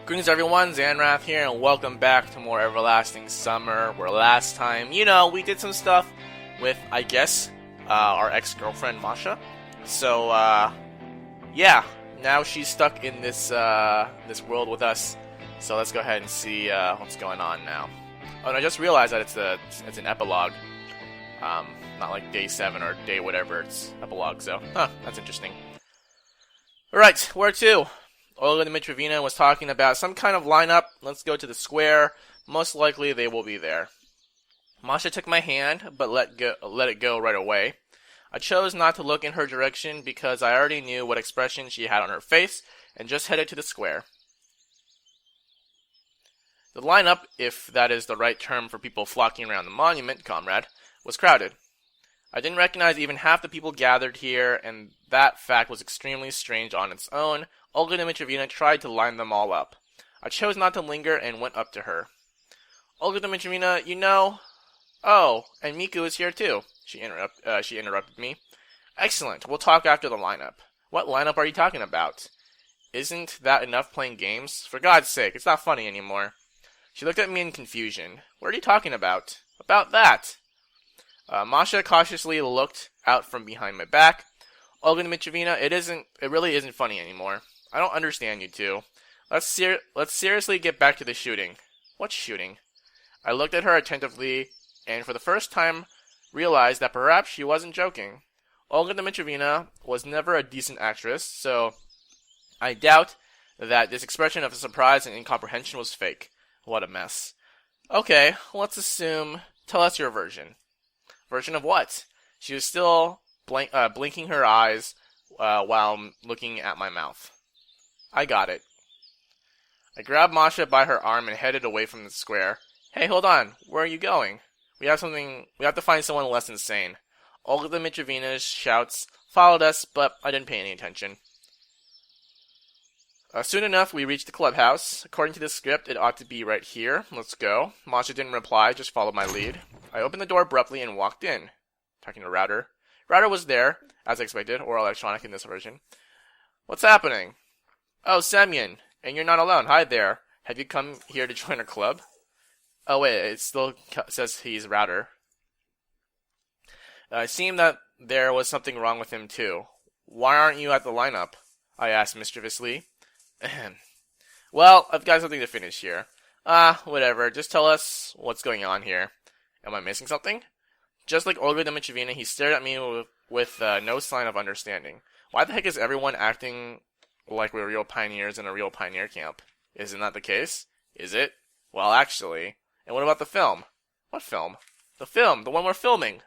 Greetings everyone, Zannrath here, and welcome back to more Everlasting Summer, where last time, we did some stuff with, I guess, our ex-girlfriend, Masha. So, yeah, now she's stuck in this world with us, so let's go ahead and see what's going on now. Oh, and I just realized that it's an epilogue, not like day 7 or day whatever, it's epilogue, so, that's interesting. Alright, where to? Olga Dmitryevna was talking about some kind of lineup. Let's go to the square. Most likely they will be there. Masha took my hand, but let it go right away. I chose not to look in her direction because I already knew what expression she had on her face and just headed to the square. The lineup, if that is the right term for people flocking around the monument, comrade, was crowded. I didn't recognize even half the people gathered here, and that fact was extremely strange on its own. Olga Dmitryevna tried to line them all up. I chose not to linger and went up to her. Olga Dmitryevna, Oh, and Miku is here too. She interrupted me. Excellent. We'll talk after the lineup. What lineup are you talking about? Isn't that enough playing games? For God's sake, it's not funny anymore. She looked at me in confusion. What are you talking about? About that. Masha cautiously looked out from behind my back. Olga Dmitryevna, it really isn't funny anymore. I don't understand you two. Let's seriously get back to the shooting. What shooting? I looked at her attentively, and for the first time realized that perhaps she wasn't joking. Olga Dmitryevna was never a decent actress, so I doubt that this expression of surprise and incomprehension was fake. What a mess. Okay, let's assume... Tell us your version. Version of what? She was still blinking her eyes while looking at my mouth. I got it. I grabbed Masha by her arm and headed away from the square. Hey, hold on. Where are you going? We have to find someone less insane. Olga Dmitryevna's shouts followed us, but I didn't pay any attention. Soon enough, we reached the clubhouse. According to the script, it ought to be right here. Let's go. Masha didn't reply, just followed my lead. I opened the door abruptly and walked in. Talking to Router. Router was there, as expected, or electronic in this version. What's happening? Oh, Semyon, and you're not alone. Hi there. Have you come here to join our club? Oh wait, it still says he's Router. It seemed that there was something wrong with him too. Why aren't you at the lineup? I asked mischievously. Well, I've got something to finish here. Whatever. Just tell us what's going on here. Am I missing something? Just like Olga Dmitryevna, he stared at me with no sign of understanding. Why the heck is everyone acting like we're real pioneers in a real pioneer camp? Isn't that the case? Is it? Well, actually. And what about the film? What film? The film, the one we're filming.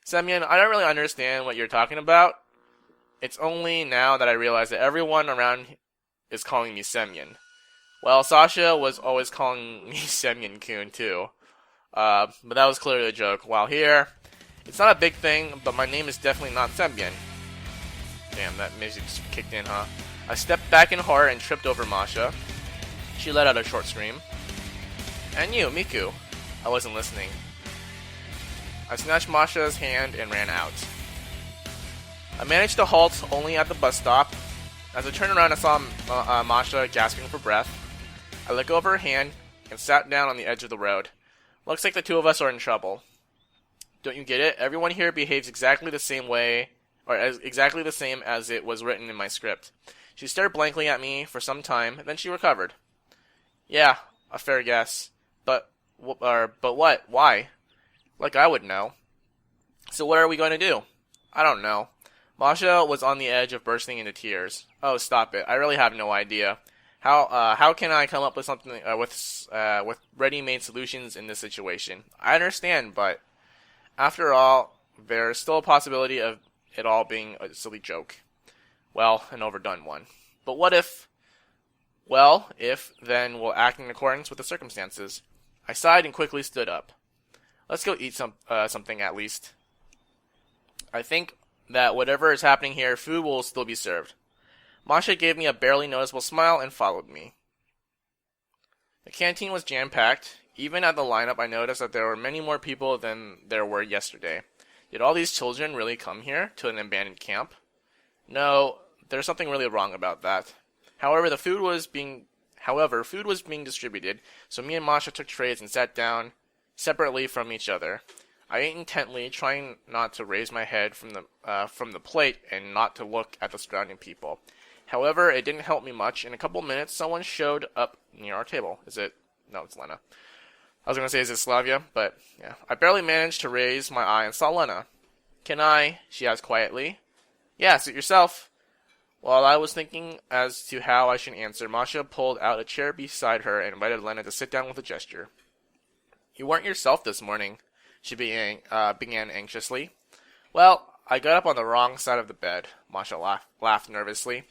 Semyon, I don't really understand what you're talking about. It's only now that I realize that everyone around is calling me Semyon. Well, Sasha was always calling me Semyon-kun too. But that was clearly a joke. While here, it's not a big thing, but my name is definitely not Semyon. Damn, that music just kicked in, huh? I stepped back in horror and tripped over Masha. She let out a short scream. And you, Miku. I wasn't listening. I snatched Masha's hand and ran out. I managed to halt only at the bus stop. As I turned around, I saw Masha gasping for breath. I let go of her hand and sat down on the edge of the road. Looks like the two of us are in trouble. Don't you get it? Everyone here behaves exactly the same way, or exactly the same as it was written in my script. She stared blankly at me for some time, then she recovered. Yeah, a fair guess. But what? Why? Like I would know. So what are we going to do? I don't know. Masha was on the edge of bursting into tears. Oh, stop it. I really have no idea. How can I come up with something with ready-made solutions in this situation? I understand, but after all, there's still a possibility of it all being a silly joke. Well, an overdone one. But what if? Well, if, then we'll act in accordance with the circumstances. I sighed and quickly stood up. Let's go eat something at least. I think that whatever is happening here, food will still be served. Masha gave me a barely noticeable smile and followed me. The canteen was jam-packed. Even at the lineup, I noticed that there were many more people than there were yesterday. Did all these children really come here to an abandoned camp? No, there's something really wrong about that. However, the food was being However, food was being distributed, so me and Masha took trays and sat down separately from each other. I ate intently, trying not to raise my head from the plate and not to look at the surrounding people. However, it didn't help me much. In a couple minutes, someone showed up near our table. Is it? No, it's Lena. I was going to say, is it Slavia? But, yeah. I barely managed to raise my eye and saw Lena. Can I? She asked quietly. Yeah, sit yourself. While I was thinking as to how I should answer, Masha pulled out a chair beside her and invited Lena to sit down with a gesture. You weren't yourself this morning, she began anxiously. Well, I got up on the wrong side of the bed, Masha laughed nervously.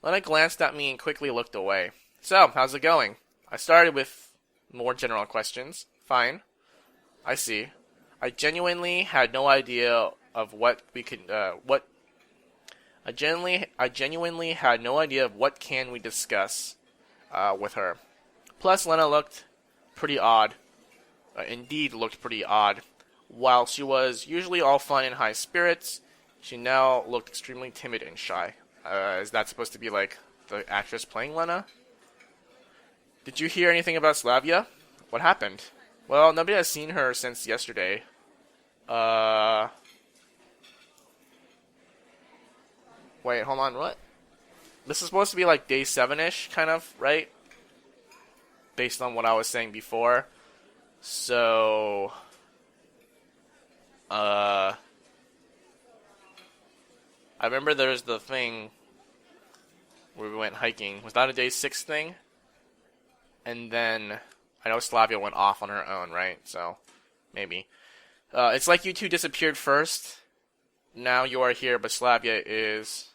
Lena glanced at me and quickly looked away. So, how's it going? I started with more general questions. Fine. I see. I genuinely had no idea of what we could, I genuinely had no idea of what can we discuss, with her. Plus, Lena looked pretty odd. Indeed looked pretty odd. While she was usually all fun and high spirits, she now looked extremely timid and shy. Is that supposed to be like the actress playing Lena? Did you hear anything about Slavia? What happened? Well, nobody has seen her since yesterday. Wait, hold on, what? This is supposed to be like day 7-ish, kind of, right? Based on what I was saying before. So, I remember there's the thing where we went hiking. Was that a day 6 thing? And then, I know Slavia went off on her own, right? So, maybe. It's like you two disappeared first. Now you are here, but Slavia is...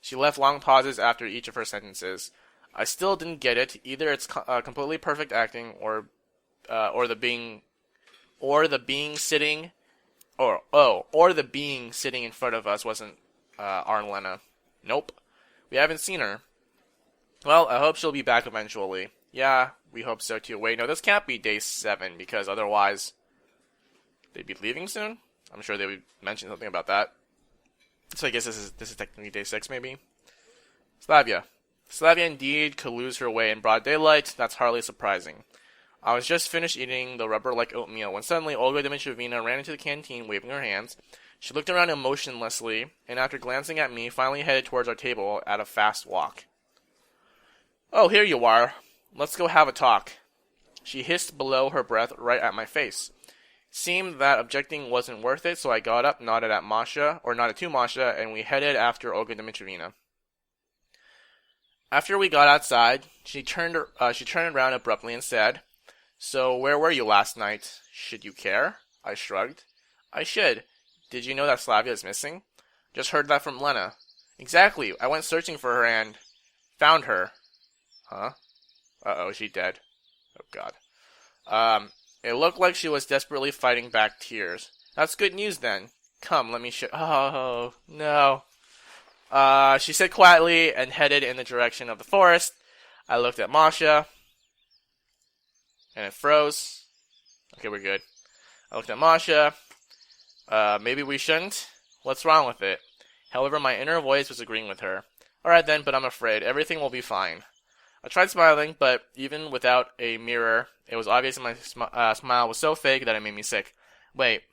She left long pauses after each of her sentences. I still didn't get it. Either it's completely perfect acting, or the being sitting in front of us wasn't our Lena. Nope. We haven't seen her. Well, I hope she'll be back eventually. Yeah, we hope so too. Wait, no, this can't be day 7, because otherwise they'd be leaving soon? I'm sure they would mention something about that. So I guess this is technically day 6, maybe? Slavia. Slavia indeed could lose her way in broad daylight. That's hardly surprising. I was just finished eating the rubber-like oatmeal when suddenly Olga Dmitrievna ran into the canteen waving her hands. She looked around emotionlessly, and after glancing at me, finally headed towards our table at a fast walk. Oh, here you are. Let's go have a talk. She hissed below her breath right at my face. Seemed that objecting wasn't worth it, so I got up, nodded to Masha, and we headed after Olga Dmitrievna. After we got outside, she turned around abruptly and said, So, where were you last night? Should you care? I shrugged. I should. Did you know that Slavia is missing? Just heard that from Lena. Exactly. I went searching for her and found her. Huh? Uh-oh, is she dead? Oh, God. It looked like she was desperately fighting back tears. That's good news, then. Come, let me show... Oh, no. She said quietly and headed in the direction of the forest. I looked at Masha, and it froze. Okay, we're good. I looked at Masha. Maybe we shouldn't? What's wrong with it? However, my inner voice was agreeing with her. Alright then, but I'm afraid. Everything will be fine. I tried smiling, but even without a mirror, it was obvious that my smile was so fake that it made me sick. Wait.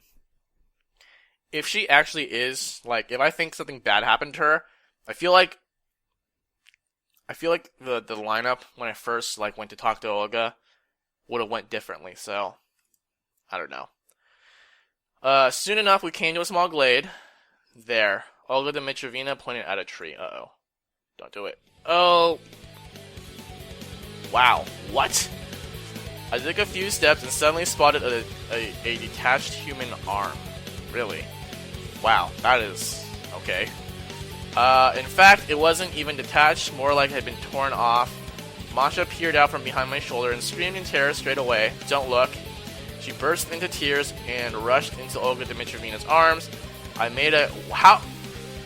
If she actually is, like, if I think something bad happened to her, I feel like the lineup when I first, like, went to talk to Olga would have went differently, so I don't know. Soon enough, we came to a small glade. There. Olga Dmitrievna pointed at a tree. Uh-oh. Don't do it. Oh. Wow. What? I took a few steps and suddenly spotted a detached human arm. Really? Wow. That is... okay. In fact, it wasn't even detached, more like it had been torn off. Masha peered out from behind my shoulder and screamed in terror straight away. Don't look. She burst into tears and rushed into Olga Dmitrievna's arms. I made a... How?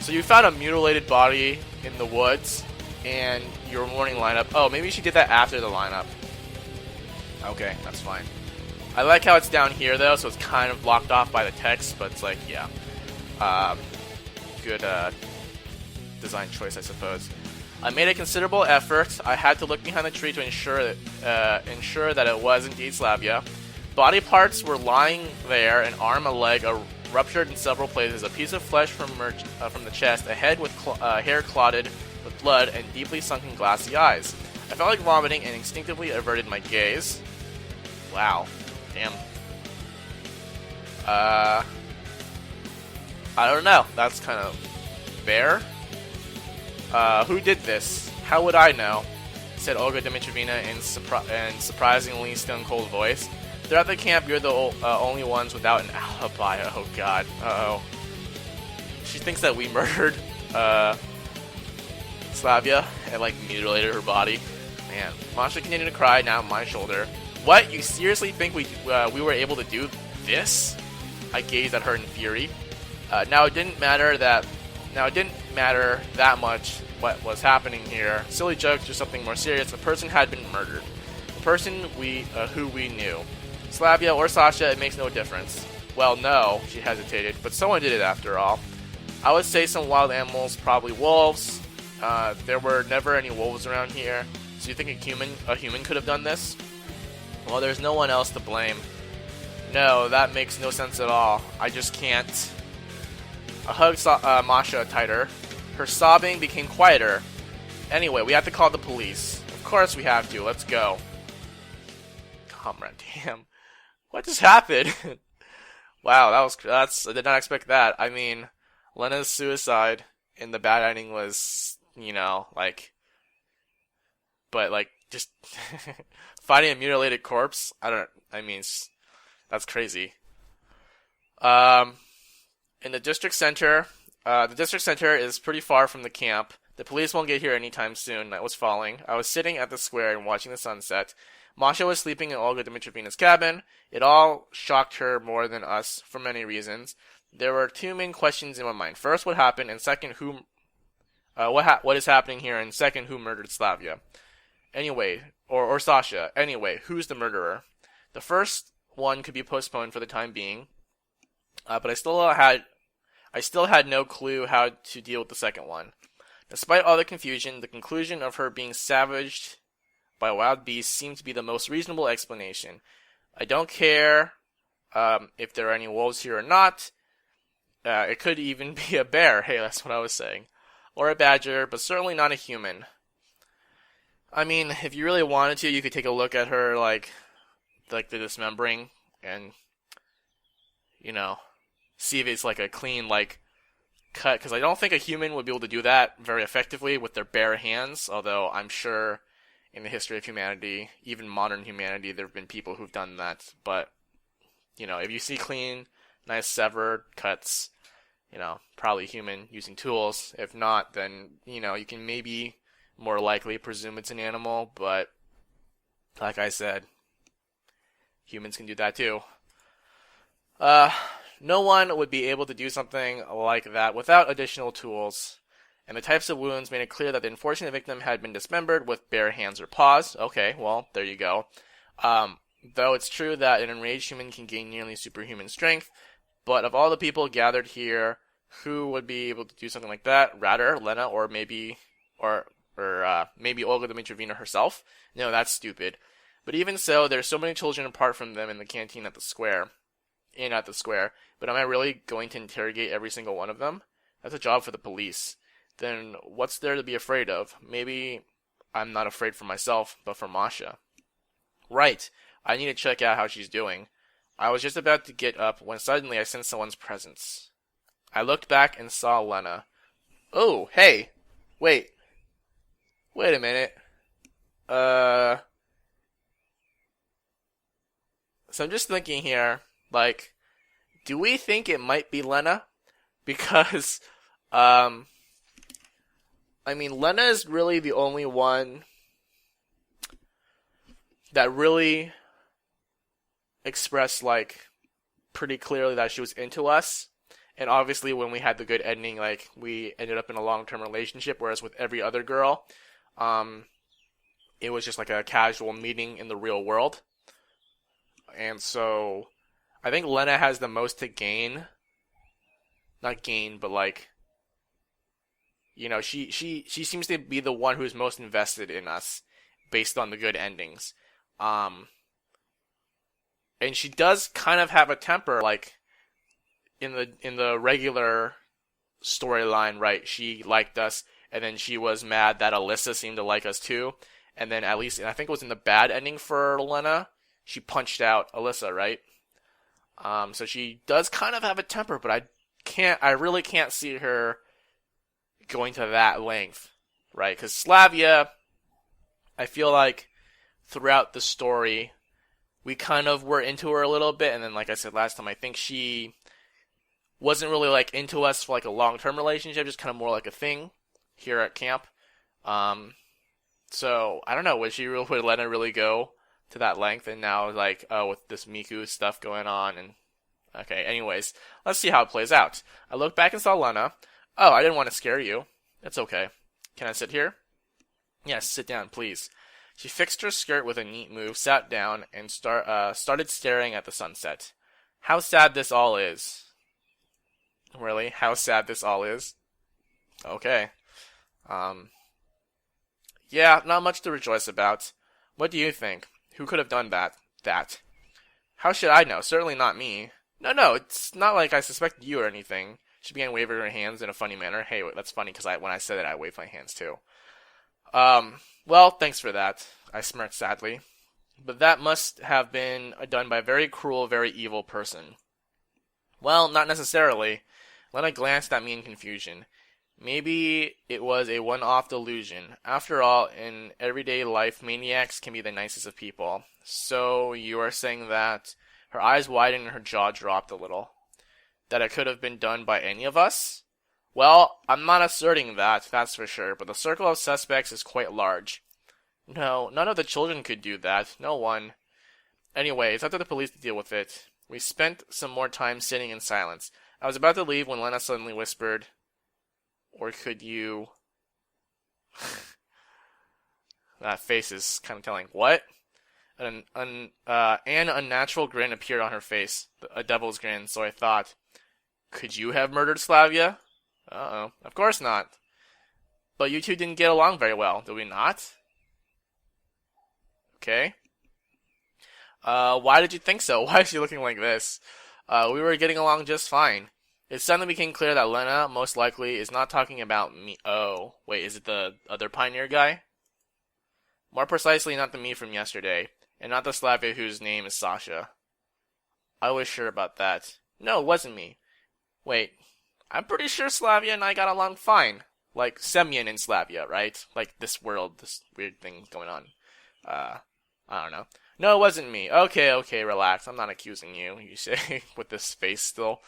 So you found a mutilated body in the woods, and your morning lineup... Oh, maybe she did that after the lineup. Okay, that's fine. I like how it's down here, though, so it's kind of blocked off by the text, but it's like, yeah. Good, design choice, I suppose. I made a considerable effort. I had to look behind the tree to ensure that it was indeed Slavia. Body parts were lying there: an arm, a leg, ruptured in several places, a piece of flesh from the chest, a head with hair clotted with blood, and deeply sunken glassy eyes. I felt like vomiting and instinctively averted my gaze. Wow. Damn. I don't know. That's kind of fair. Who did this? How would I know? Said Olga Dmitrievna in surprisingly stone-cold voice. Throughout the camp, you're the only ones without an alibi. Oh god. Uh-oh. She thinks that we murdered Slavia and like mutilated her body. Man. Masha continued to cry, now on my shoulder. What? You seriously think we were able to do this? I gazed at her in fury. Now it didn't matter that much what was happening here. Silly jokes or something more serious. A person had been murdered. A person who we knew. Slavia or Sasha, it makes no difference. Well, no, she hesitated, but someone did it after all. I would say some wild animals, probably wolves. There were never any wolves around here. So you think a human could have done this? Well, there's no one else to blame. No, that makes no sense at all. I just can't. I hugged Masha tighter. Her sobbing became quieter. Anyway, we have to call the police. Of course we have to. Let's go. Comrade, damn. What just happened? Wow, I did not expect that. I mean, Lena's suicide in the bad ending was, just finding a mutilated corpse. That's crazy. In the district center is pretty far from the camp. The police won't get here anytime soon. Night was falling. I was sitting at the square and watching the sunset. Masha was sleeping in Olga Dmitrievna's cabin. It all shocked her more than us for many reasons. There were two main questions in my mind. First, what happened, and second, what is happening here, and second, who murdered Slavia? Anyway, or Sasha. Anyway, who's the murderer? The first one could be postponed for the time being, but I still had no clue how to deal with the second one. Despite all the confusion, the conclusion of her being savaged by wild beasts seemed to be the most reasonable explanation. I don't care if there are any wolves here or not. It could even be a bear. Hey, that's what I was saying. Or a badger, but certainly not a human. I mean, if you really wanted to, you could take a look at her, like the dismembering, and, see if it's like a clean, cut, because I don't think a human would be able to do that very effectively with their bare hands, although I'm sure in the history of humanity, even modern humanity, there have been people who've done that, but, if you see clean, nice severed cuts, probably human using tools. If not, then, you can maybe more likely presume it's an animal, but, like I said, humans can do that too. No one would be able to do something like that without additional tools, and the types of wounds made it clear that the unfortunate victim had been dismembered with bare hands or paws. Okay, well, there you go. Though it's true that an enraged human can gain nearly superhuman strength, but of all the people gathered here, who would be able to do something like that? Rather, Lena, or maybe Olga Dmitrievna herself? No, that's stupid. But even so, there's so many children apart from them in the canteen at the square. But am I really going to interrogate every single one of them? That's a job for the police. Then what's there to be afraid of? Maybe I'm not afraid for myself, but for Masha. Right. I need to check out how she's doing. I was just about to get up when suddenly I sensed someone's presence. I looked back and saw Lena. Oh, hey! Wait a minute. So I'm just thinking here, do we think it might be Lena? Because, Lena is really the only one that really expressed, pretty clearly that she was into us. And obviously when we had the good ending, we ended up in a long-term relationship, whereas with every other girl, it was just a casual meeting in the real world. And so, I think Lena has the most to gain. Not gain, but She seems to be the one who's most invested in us based on the good endings. Um, and she does kind of have a temper, like in the regular storyline, right? She liked us, and then she was mad that Alyssa seemed to like us too. And then at least, and I think it was in the bad ending for Lena, she punched out Alyssa, right? So she does kind of have a temper, but I really can't see her going to that length, right? Because Slavia, I feel like throughout the story, we kind of were into her a little bit, and then like I said last time, I think she wasn't really like into us for like a long-term relationship, just kind of more like a thing here at camp. So I don't know, would Lena really go to that length? And now like, oh, with this Miku stuff going on, and okay, anyways, let's see how it plays out. I looked back and saw Lena. Oh, I didn't want to scare you. It's okay. Can I sit here? Yes, sit down, please. She fixed her skirt with a neat move, sat down, and started staring at the sunset. How sad this all is. Really? How sad this all is? Okay. Yeah, not much to rejoice about. What do you think? Who could have done that? How should I know? Certainly not me. No, it's not like I suspected you or anything. She began waving her hands in a funny manner. Hey, that's funny because when I said it, I waved my hands too. Well, thanks for that. I smirked sadly. But that must have been done by a very cruel, very evil person. Well, not necessarily. Lena glanced at me in confusion. Maybe it was a one-off delusion. After all, in everyday life, maniacs can be the nicest of people. So, you are saying that her eyes widened and her jaw dropped a little. That it could have been done by any of us? Well, I'm not asserting that, that's for sure, but the circle of suspects is quite large. No, none of the children could do that. No one. Anyway, it's up to the police to deal with it. We spent some more time sitting in silence. I was about to leave when Lena suddenly whispered, or could you... That face is kind of telling. What? An unnatural grin appeared on her face. A devil's grin, so I thought, could you have murdered Slavia? Uh-oh. Of course not. But you two didn't get along very well, did we not? Okay. Why did you think so? Why is she looking like this? We were getting along just fine. It suddenly became clear that Lena, most likely, is not talking about me. Oh, wait, is it the other pioneer guy? More precisely, not the me from yesterday, and not the Slavia whose name is Sasha. I was sure about that. No, it wasn't me. Wait, I'm pretty sure Slavia and I got along fine. Like Semyon in Slavia, right? Like this world, this weird thing going on. I don't know. No, it wasn't me. Okay, relax. I'm not accusing you, you say, with this face still.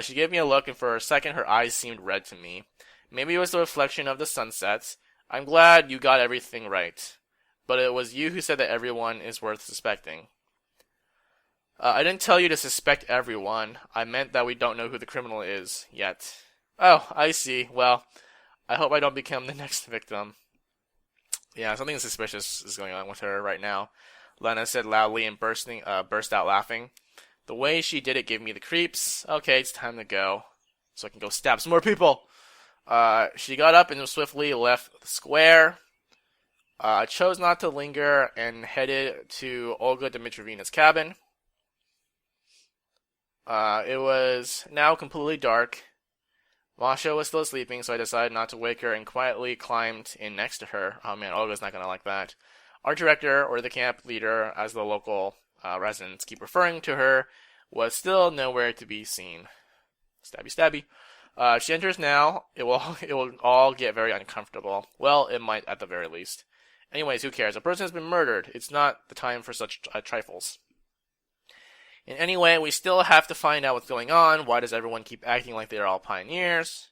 She gave me a look, and for a second her eyes seemed red to me. Maybe it was the reflection of the sunsets. I'm glad you got everything right. But it was you who said that everyone is worth suspecting. I didn't tell you to suspect everyone. I meant that we don't know who the criminal is, yet. Oh, I see. Well, I hope I don't become the next victim. Yeah, something suspicious is going on with her right now, Lena said loudly and burst out laughing. The way she did it gave me the creeps. Okay, it's time to go, so I can go stab some more people. She got up and swiftly left the square. I chose not to linger and headed to Olga Dmitrievna's cabin. It was now completely dark. Masha was still sleeping, so I decided not to wake her and quietly climbed in next to her. Oh man, Olga's not gonna like that. Our director, or the camp leader, as the local residents keep referring to her, was still nowhere to be seen. Stabby, stabby. She enters now. It will all get very uncomfortable. Well, it might at the very least. Anyways, who cares? A person has been murdered. It's not the time for such trifles. And anyway, we still have to find out what's going on. Why does everyone keep acting like they're all pioneers?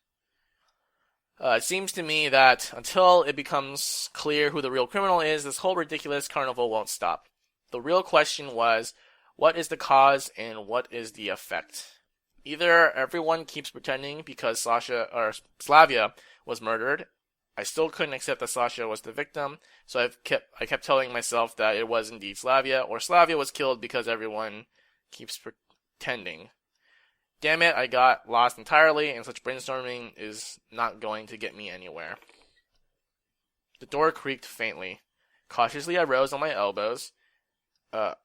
It seems to me that until it becomes clear who the real criminal is, this whole ridiculous carnival won't stop. The real question was, what is the cause and what is the effect? Either everyone keeps pretending because Slavia was murdered. I still couldn't accept that Sasha was the victim, so I kept telling myself that it was indeed Slavia, or Slavia was killed because everyone keeps pretending. Damn it, I got lost entirely, and such brainstorming is not going to get me anywhere. The door creaked faintly. Cautiously, I rose on my elbows a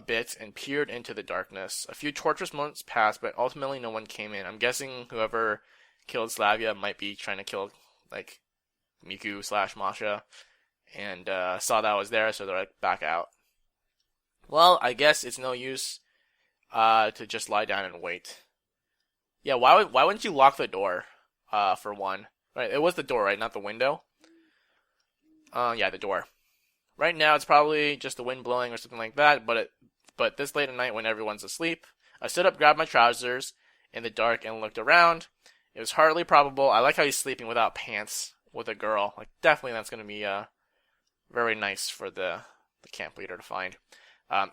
bit and peered into the darkness. A few torturous moments passed, but ultimately no one came in. I'm guessing whoever killed Slavia might be trying to kill, like, Miku slash Masha, and saw that I was there, so they're like, back out. Well, I guess it's no use to just lie down and wait. Yeah, why wouldn't you lock the door? For one, right? It was the door, right? Not the window. Yeah, the door. Right now, it's probably just the wind blowing or something like that. But this late at night, when everyone's asleep, I stood up, grabbed my trousers in the dark, and looked around. It was hardly probable. I like how he's sleeping without pants with a girl. Like, definitely, that's gonna be very nice for the camp leader to find.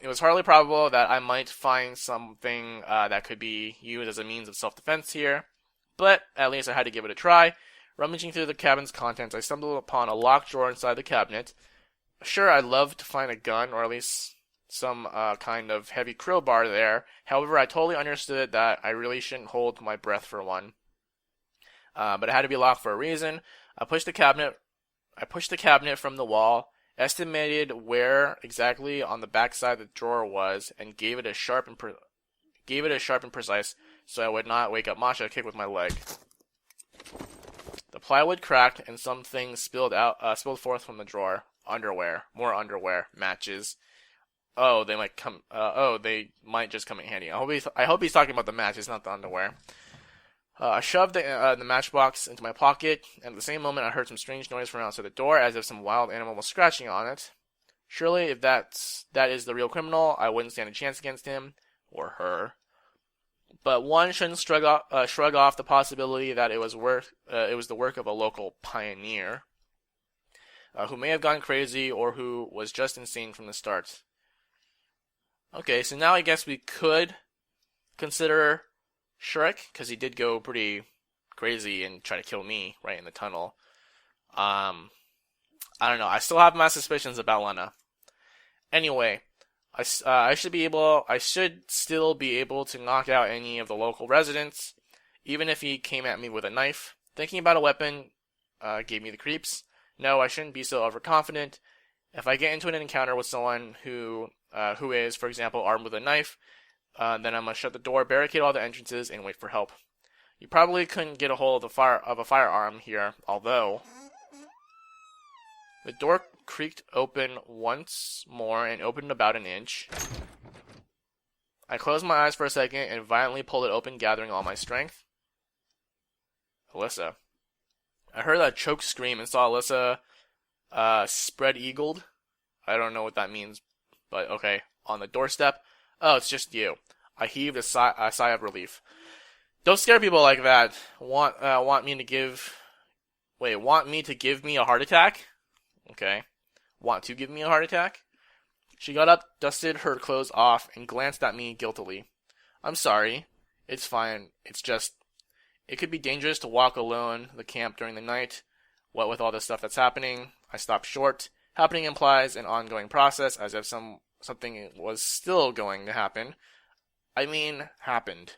It was hardly probable that I might find something that could be used as a means of self-defense here, but at least I had to give it a try. Rummaging through the cabin's contents, I stumbled upon a locked drawer inside the cabinet. Sure, I'd love to find a gun, or at least some kind of heavy crowbar there. However, I totally understood that I really shouldn't hold my breath for one. But it had to be locked for a reason. I pushed the cabinet from the wall, estimated where exactly on the back side the drawer was, and gave it a sharp and precise, so I would not wake up Masha a kick with my leg. The plywood cracked, and some things spilled forth from the drawer. More underwear, matches. Oh, they might just come in handy. I hope he's talking about the matches, not the underwear. I shoved the matchbox into my pocket, and at the same moment I heard some strange noise from outside the door, as if some wild animal was scratching on it. Surely, if that is the real criminal, I wouldn't stand a chance against him, or her. But one shouldn't shrug off the possibility that it was the work of a local pioneer, who may have gone crazy, or who was just insane from the start. Okay, so now I guess we could consider Shrek, because he did go pretty crazy and try to kill me right in the tunnel. I don't know. I still have my suspicions about Lena. Anyway, I should still be able to knock out any of the local residents, even if he came at me with a knife. Thinking about a weapon gave me the creeps. No, I shouldn't be so overconfident. If I get into an encounter with someone who is, for example, armed with a knife, then I must shut the door, barricade all the entrances, and wait for help. You probably couldn't get a hold of a firearm here, although the door creaked open once more and opened about an inch. I closed my eyes for a second and violently pulled it open, gathering all my strength. Alyssa. I heard a choked scream and saw Alyssa spread-eagled. I don't know what that means, but okay. On the doorstep. Oh, it's just you. I heaved a sigh of relief. Don't scare people like that. Want me to give me a heart attack? Okay. Want to give me a heart attack? She got up, dusted her clothes off, and glanced at me guiltily. I'm sorry. It's fine. It's just, it could be dangerous to walk alone the camp during the night. What with all the stuff that's happening? I stopped short. Happening implies an ongoing process, as if something was still going to happen. I mean, happened.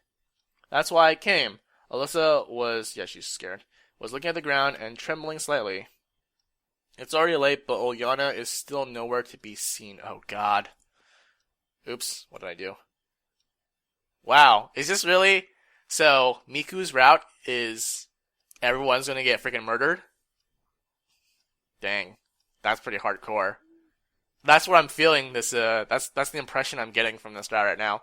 That's why I came. Alyssa was, she's scared, was looking at the ground and trembling slightly. It's already late, but Olyana is still nowhere to be seen. Oh god. Oops, what did I do? Wow, is this really? So, Miku's route is everyone's gonna get freaking murdered? Dang. That's pretty hardcore. That's what I'm feeling. That's the impression I'm getting from this route right now.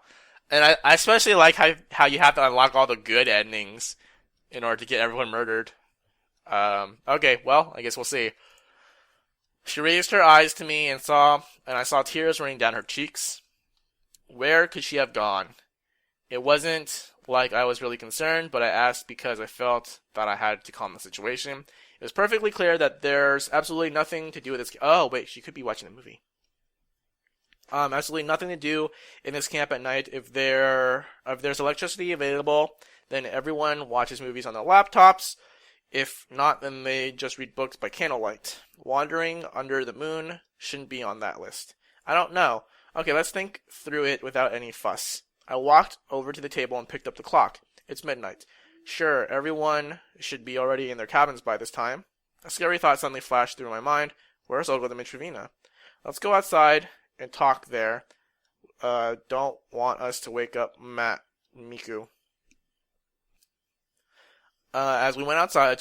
And I especially like how you have to unlock all the good endings in order to get everyone murdered. Okay, well, I guess we'll see. She raised her eyes to me and I saw tears running down her cheeks. Where could she have gone? It wasn't like I was really concerned, but I asked because I felt that I had to calm the situation. It was perfectly clear that there's absolutely nothing to do with this. Oh, wait, she could be watching the movie. Absolutely nothing to do in this camp at night. If there's electricity available, then everyone watches movies on their laptops. If not, then they just read books by candlelight. Wandering under the moon shouldn't be on that list. I don't know. Okay, let's think through it without any fuss. I walked over to the table and picked up the clock. It's midnight. Sure, everyone should be already in their cabins by this time. A scary thought suddenly flashed through my mind. Where's Olga Dmitryevna? Let's go outside and talk there. Don't want us to wake up Miku. As we went outside,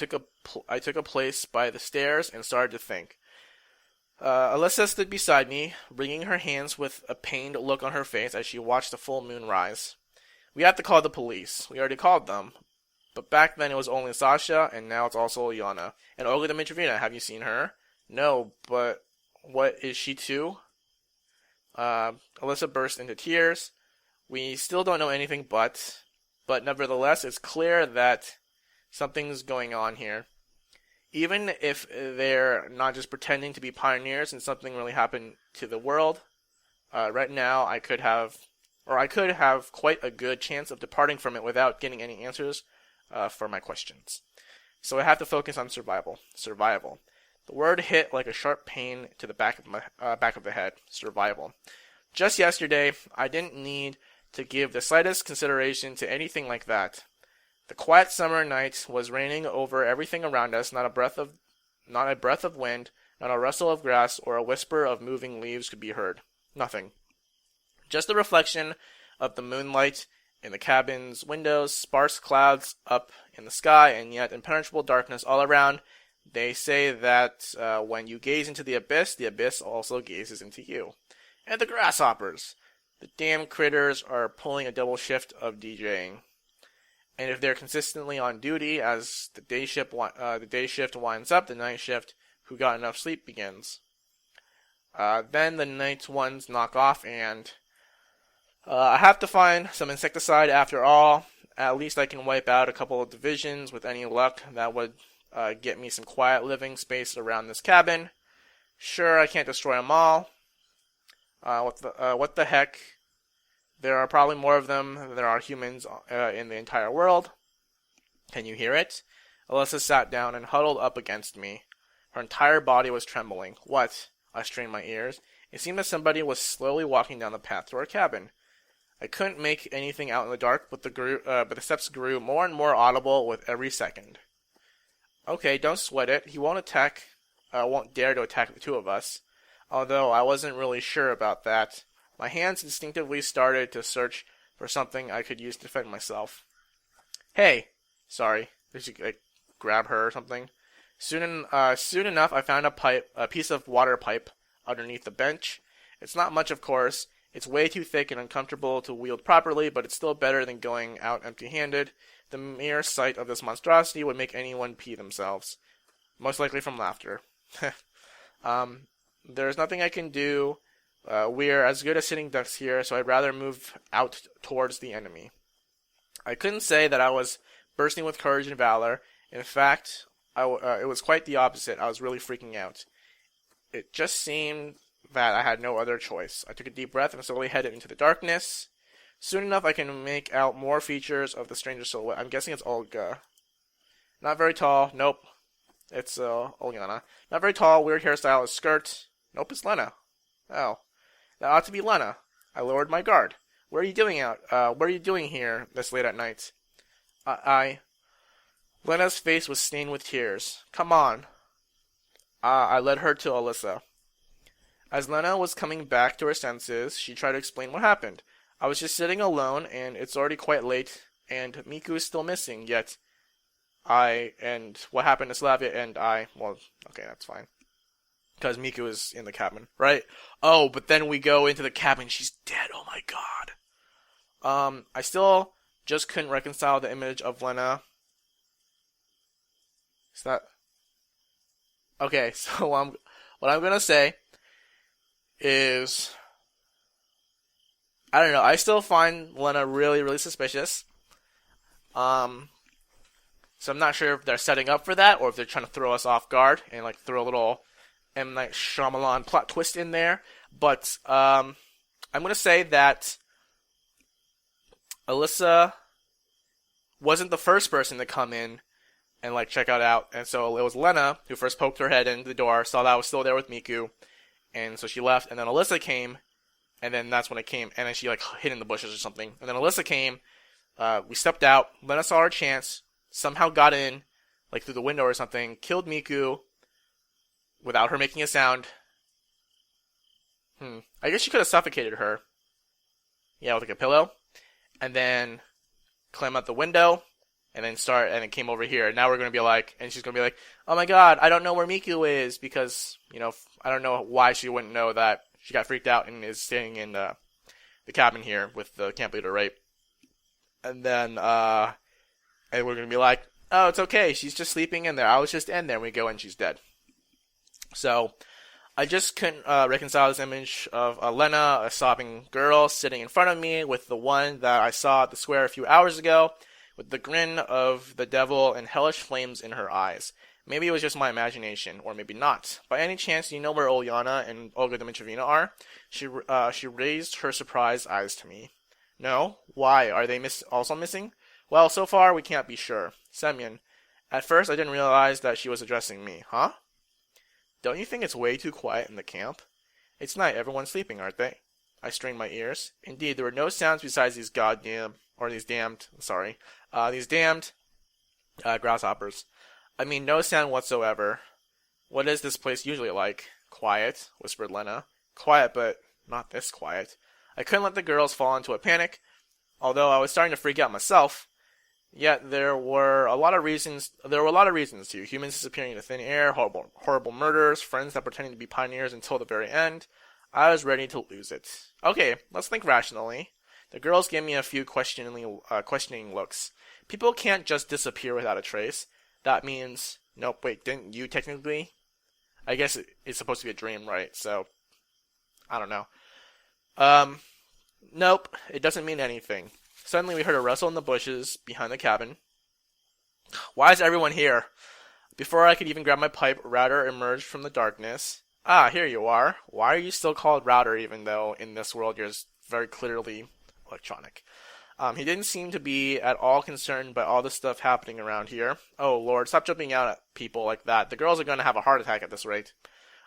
I took a place by the stairs and started to think. Alyssa stood beside me, wringing her hands with a pained look on her face as she watched the full moon rise. We have to call the police. We already called them. But back then it was only Sasha, and now it's also Ilyana. And Olga Dmitryevna, have you seen her? No, but what is she too? Alyssa burst into tears. We still don't know anything but nevertheless, it's clear that something's going on here. Even if they're not just pretending to be pioneers and something really happened to the world, right now I could have quite a good chance of departing from it without getting any answers for my questions. So I have to focus on survival. Survival. The word hit like a sharp pain to the back of the head. Survival. Just yesterday, I didn't need to give the slightest consideration to anything like that. The quiet summer night was raining over everything around us. Not a breath of wind, not a rustle of grass, or a whisper of moving leaves could be heard. Nothing. Just the reflection of the moonlight in the cabin's windows, sparse clouds up in the sky, and yet impenetrable darkness all around. They say that when you gaze into the abyss also gazes into you. And the grasshoppers. The damn critters are pulling a double shift of DJing. And if they're consistently on duty as the day shift winds up, the night shift, who got enough sleep, begins. Then the night ones knock off, and I have to find some insecticide after all. At least I can wipe out a couple of divisions with any luck. That would get me some quiet living space around this cabin. Sure, I can't destroy them all. What the heck? There are probably more of them than there are humans in the entire world. Can you hear it? Alyssa sat down and huddled up against me. Her entire body was trembling. What? I strained my ears. It seemed that somebody was slowly walking down the path to our cabin. I couldn't make anything out in the dark, but the steps grew more and more audible with every second. Okay, don't sweat it. He won't dare to attack the two of us. Although I wasn't really sure about that. My hands instinctively started to search for something I could use to defend myself. Hey! Sorry. Did you grab her or something? Soon enough, I found a piece of water pipe underneath the bench. It's not much, of course. It's way too thick and uncomfortable to wield properly, but it's still better than going out empty-handed. The mere sight of this monstrosity would make anyone pee themselves. Most likely from laughter. There's nothing I can do. We're as good as sitting ducks here, so I'd rather move out towards the enemy. I couldn't say that I was bursting with courage and valor. In fact, it was quite the opposite. I was really freaking out. It just seemed that I had no other choice. I took a deep breath and slowly headed into the darkness. Soon enough, I can make out more features of the stranger's silhouette. I'm guessing it's Olga. Not very tall. Nope. It's Olyana. Not very tall, weird hairstyle, a skirt. Nope, it's Lena. Oh. That ought to be Lena. I lowered my guard. What are you doing here this late at night? Lena's face was stained with tears. Come on. I led her to Alyssa. As Lena was coming back to her senses, she tried to explain what happened. I was just sitting alone, and it's already quite late, and Miku is still missing, yet what happened to Slavia and well, okay, that's fine. Because Miku is in the cabin, right? Oh, but then we go into the cabin, she's dead, oh my god. I still just couldn't reconcile the image of Lena. Is that... Okay, so what I'm gonna say is... I don't know, I still find Lena really, really suspicious. So I'm not sure if they're setting up for that, or if they're trying to throw us off guard, and throw a little M. Night Shyamalan plot twist in there. But, I'm gonna say that Alyssa wasn't the first person to come in and check it out, and so it was Lena who first poked her head into the door, saw that I was still there with Miku, and so she left, and then Alyssa came and then that's when it came, and then she like hid in the bushes or something. And then Alyssa came. We stepped out. Lena saw our chance. Somehow got in, like through the window or something. Killed Miku without her making a sound. I guess she could have suffocated her. Yeah, with like a pillow. And then climb out the window. And then came over here. And now we're gonna be like, and she's gonna be like, oh my god, I don't know where Miku is because, I don't know why she wouldn't know that she got freaked out and is staying in the cabin here with the camp leader, right? And then, and we're gonna be like, oh, it's okay, she's just sleeping in there. I was just in there. And we go and she's dead. So, I just couldn't reconcile this image of Lena, a sobbing girl, sitting in front of me with the one that I saw at the square a few hours ago, with the grin of the devil and hellish flames in her eyes. Maybe it was just my imagination, or maybe not. By any chance, do you know where Olyana and Olga Dmitrievna are? She raised her surprised eyes to me. No? Why? Are they also missing? Well, so far we can't be sure. Semyon. At first I didn't realize that she was addressing me. Huh? Don't you think it's way too quiet in the camp? It's night, everyone's sleeping, aren't they? I strained my ears. Indeed, there were no sounds besides these damned grasshoppers. I mean, no sound whatsoever. What is this place usually like? Quiet, whispered Lena. Quiet, but not this quiet. I couldn't let the girls fall into a panic, although I was starting to freak out myself. Yet there were a lot of reasons too. Humans disappearing into thin air, horrible murders, friends that pretending to be pioneers until the very end. I was ready to lose it. Okay, let's think rationally. The girls gave me a few questioning looks. People can't just disappear without a trace. That means... Nope, wait, didn't you technically? I guess it's supposed to be a dream, right? So, I don't know. Nope, it doesn't mean anything. Suddenly we heard a rustle in the bushes behind the cabin. Why is everyone here? Before I could even grab my pipe, Router emerged from the darkness. Ah, here you are. Why are you still called Router even though in this world you're very clearly electronic? He didn't seem to be at all concerned by all the stuff happening around here. Oh lord, stop jumping out at people like that. The girls are going to have a heart attack at this rate.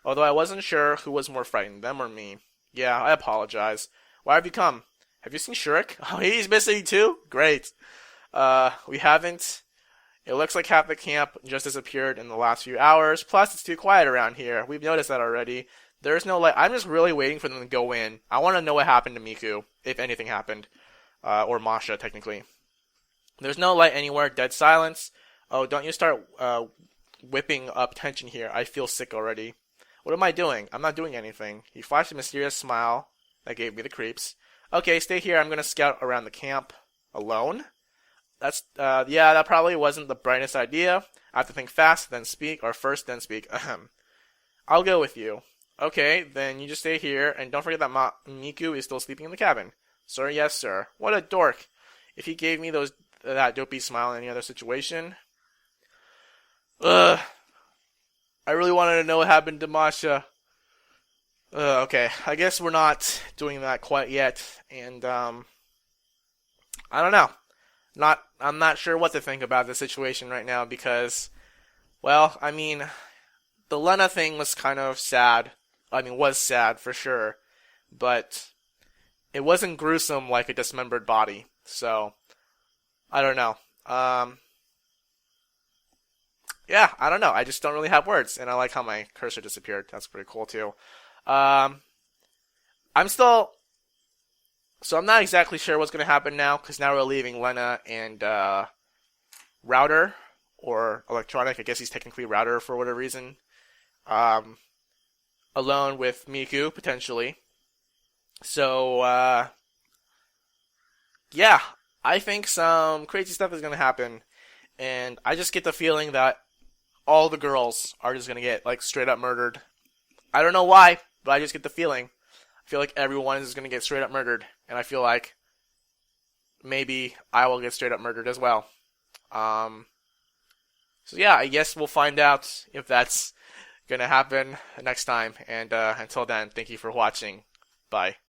Although I wasn't sure who was more frightened, them or me. Yeah, I apologize. Why have you come? Have you seen Shurik? Oh, he's missing too? Great. We haven't. It looks like half the camp just disappeared in the last few hours. Plus, it's too quiet around here. We've noticed that already. There's no light. I'm just really waiting for them to go in. I want to know what happened to Miku, if anything happened. Or Masha, technically. There's no light anywhere. Dead silence. Oh, don't you start whipping up tension here. I feel sick already. What am I doing? I'm not doing anything. He flashed a mysterious smile that gave me the creeps. Okay, stay here. I'm going to scout around the camp. Alone? Yeah, that probably wasn't the brightest idea. I have to think fast, then speak, or first, then speak. Ahem. I'll go with you. Okay, then you just stay here, and don't forget that Miku is still sleeping in the cabin. Sir, yes, sir. What a dork. If he gave me that dopey smile in any other situation. Ugh. I really wanted to know what happened to Masha. Okay, I guess we're not doing that quite yet, and I don't know. I'm not sure what to think about the situation right now because, well, I mean, the Lena thing was kind of sad. I mean, was sad for sure, but it wasn't gruesome like a dismembered body. So, I don't know. Yeah, I don't know. I just don't really have words, and I like how my cursor disappeared. That's pretty cool too. I'm not exactly sure what's going to happen now, because now we're leaving Lena and Router, or Electronic, I guess he's technically Router for whatever reason, alone with Miku, potentially. So, yeah, I think some crazy stuff is going to happen, and I just get the feeling that all the girls are just going to get, like, straight up murdered. I don't know why, but I just get the feeling. I feel like everyone is going to get straight up murdered, and I feel like maybe I will get straight up murdered as well. So yeah, I guess we'll find out if that's going to happen next time, and until then, thank you for watching. Bye.